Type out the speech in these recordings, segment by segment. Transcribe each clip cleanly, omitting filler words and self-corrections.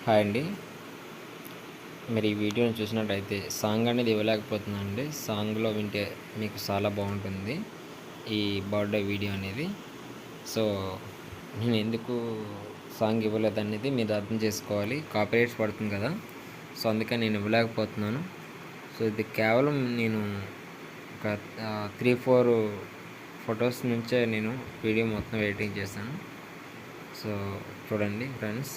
Hi అండి. మీరు ఈ వీడియోని చూసినట్టయితే సాంగ్ అనేది ఇవ్వలేకపోతున్నానండి. సాంగ్లో వింటే మీకు చాలా బాగుంటుంది ఈ బర్త్డే వీడియో అనేది. సో నేను ఎందుకు సాంగ్ ఇవ్వలేదనేది మీరు అర్థం చేసుకోవాలి. కాపీరైట్స్ పడుతుంది కదా, సో అందుకని నేను ఇవ్వలేకపోతున్నాను. సో ఇది కేవలం నేను ఒక 3-4 ఫొటోస్ నుంచే నేను వీడియో మొత్తం ఎడిటింగ్ చేశాను. సో చూడండి ఫ్రెండ్స్.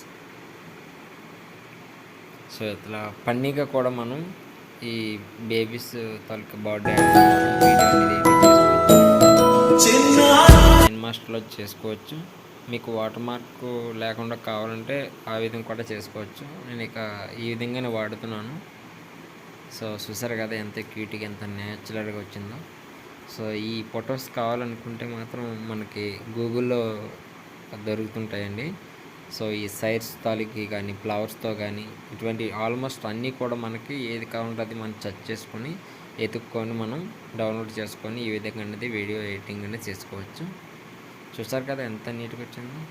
సో ఇట్లా ఫన్నీగా కూడా మనం ఈ బేబీస్ తాలూకా బర్త్డే వీడియో అనేది ఎడిట్ మాస్టర్లో చేసుకోవచ్చు. మీకు వాటర్ మార్క్ లేకుండా కావాలంటే ఆ విధంగా కూడా చేసుకోవచ్చు. నేను ఇక ఈ విధంగానే వాడుతున్నాను. సో చూసారు కదా ఎంత క్యూట్గా ఎంత న్యాచురల్గా వచ్చిందో. సో ఈ ఫొటోస్ కావాలనుకుంటే మాత్రం మనకి గూగుల్లో దొరుకుతుంటాయండి. సో ఈ సైడ్స్ తాలూకి కానీ ఫ్లవర్స్తో కానీ ఇటువంటి ఆల్మోస్ట్ అన్నీ కూడా మనకి ఏది కావాలంటే అది మనం సెర్చ్ చేసుకొని ఎతుక్కొని మనం డౌన్లోడ్ చేసుకొని ఈ విధంగా అనేది వీడియో ఎడిటింగ్ అనేది చేసుకోవచ్చు. చూసారు కదా ఎంత నీట్గా వచ్చిందో.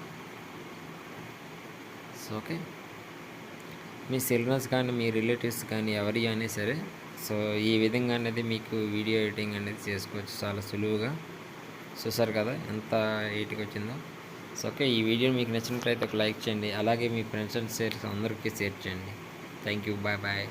సో ఓకే, మీ సిల్వర్స్ కానీ మీ రిలేటివ్స్ కానీ ఎవరి అయినా సరే సో ఈ విధంగా అనేది మీకు వీడియో ఎడిటింగ్ అనేది చేసుకోవచ్చు చాలా సులువుగా. చూసారు కదా ఎంత నీట్గా వచ్చిందో. సో ఓకే, ఈ వీడియో మీకు నచ్చినట్లయితే ఒక లైక్ చేయండి. అలాగే మీ ఫ్రెండ్స్ అండ్ అందరికీ షేర్ చేయండి. Thank you. Bye bye.